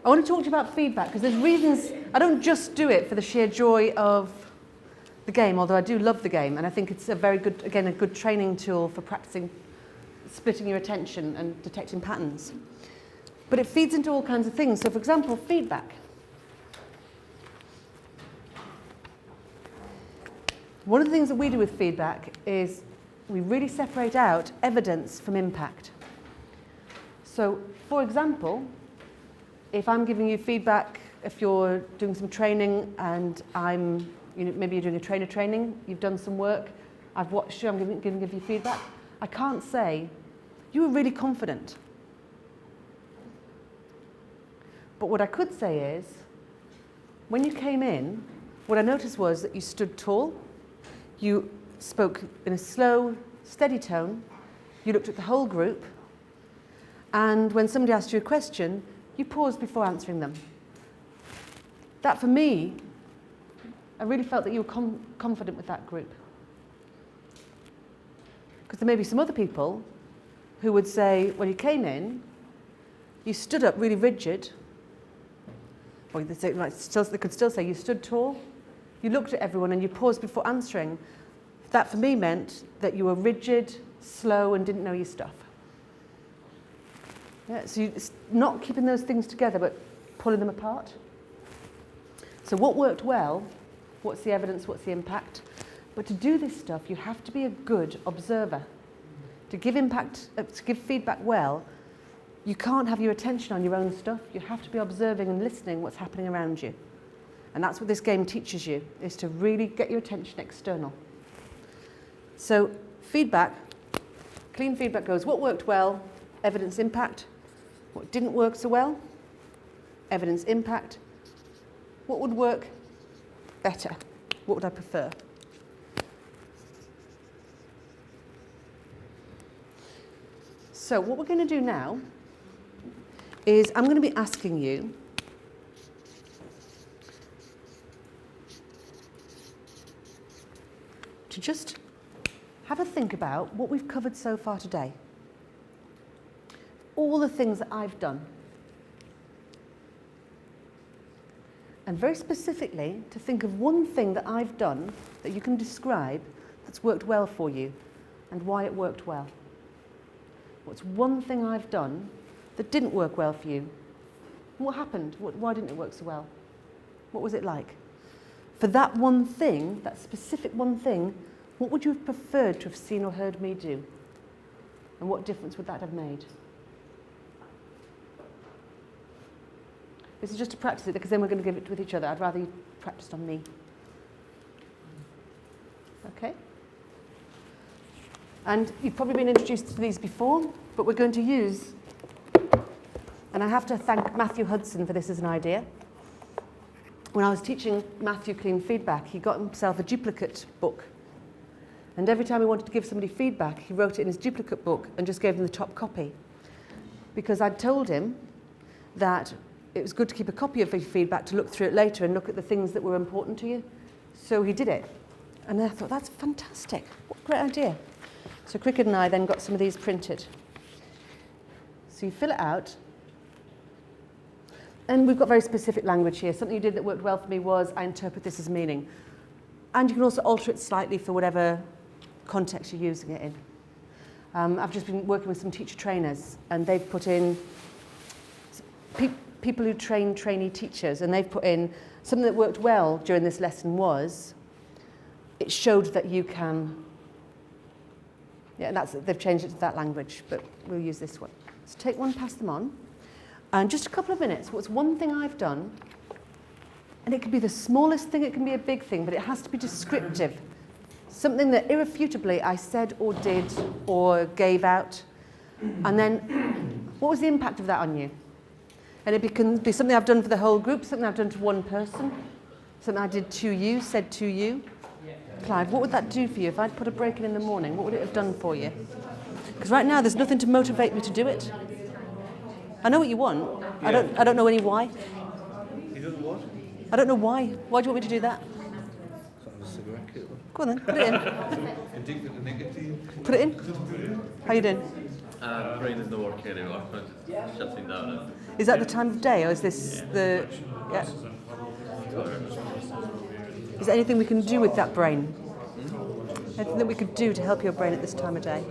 I want to talk to you about feedback because there's reasons. I don't just do it for the sheer joy of the game, although I do love the game, and I think it's a very good, again, a good training tool for practicing splitting your attention and detecting patterns. But it feeds into all kinds of things. So, for example, feedback. One of the things that we do with feedback is we really separate out evidence from impact. So, for example, if I'm giving you feedback, if you're doing some training and maybe you're doing a trainer training, you've done some work, I've watched you, I'm going to give you feedback, I can't say, you were really confident. But what I could say is, when you came in, what I noticed was that you stood tall, you spoke in a slow, steady tone, you looked at the whole group, and when somebody asked you a question, you paused before answering them. That, for me, I really felt that you were confident with that group. Because there may be some other people who would say, when you came in, you stood up really rigid, or they could still say you stood tall, you looked at everyone and you paused before answering. That, for me, meant that you were rigid, slow, and didn't know your stuff. Yeah, so it's not keeping those things together, but pulling them apart. So what worked well? What's the evidence? What's the impact? But to do this stuff, you have to be a good observer. To give feedback well, you can't have your attention on your own stuff. You have to be observing and listening what's happening around you. And that's what this game teaches you, is to really get your attention external. So feedback, clean feedback goes, what worked well? Evidence, impact. What didn't work so well? Evidence, impact. What would work better? What would I prefer? So what we're going to do now is I'm going to be asking you to just have a think about what we've covered so far today. All the things that I've done. And very specifically, to think of one thing that I've done that you can describe that's worked well for you and why it worked well. What's one thing I've done that didn't work well for you? What happened? Why didn't it work so well? What was it like? For that one thing, that specific one thing, what would you have preferred to have seen or heard me do? And what difference would that have made? This is just to practice it, because then we're going to give it with each other. I'd rather you practiced on me. Okay? And you've probably been introduced to these before, but we're going to use, and I have to thank Matthew Hudson for this as an idea. When I was teaching Matthew clean feedback, he got himself a duplicate book. And every time he wanted to give somebody feedback, he wrote it in his duplicate book and just gave them the top copy. Because I'd told him that it was good to keep a copy of your feedback to look through it later and look at the things that were important to you. So he did it. And I thought, that's fantastic. What a great idea. So Cricket and I then got some of these printed. So you fill it out. And we've got very specific language here. Something you did that worked well for me was, I interpret this as meaning. And you can also alter it slightly for whatever context you're using it in. I've just been working with some teacher trainers, and they've put in people who train trainee teachers, and they've put in something that worked well during this lesson was, it showed that you can, and they've changed it to that language, but we'll use this one. So take one, pass them on, and just a couple of minutes, what's one thing I've done, and it can be the smallest thing, it can be a big thing, but it has to be descriptive. Something that irrefutably I said or did or gave out, and then what was the impact of that on you? And it can be something I've done for the whole group, something I've done to one person, something I did to you, said to you. Clive, what would that do for you? If I'd put a break in the morning, what would it have done for you? Because right now there's nothing to motivate me to do it. I know what you want. Yeah. I don't know any why. You don't know what? I don't know why. Why do you want me to do that? A cigarette killer. Go on then, put it in. Addicted to nicotine. Put it in. How you doing? Brain is not working anymore. It's shutting down. Is that the time of day, or is this the... Yeah. Is there anything we can do with that brain? Anything that we could do to help your brain at this time of day?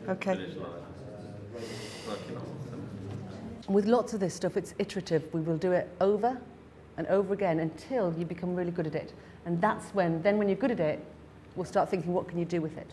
Okay. With lots of this stuff, it's iterative. We will do it over and over again until you become really good at it. And that's when, then when you're good at it, we'll start thinking, what can you do with it?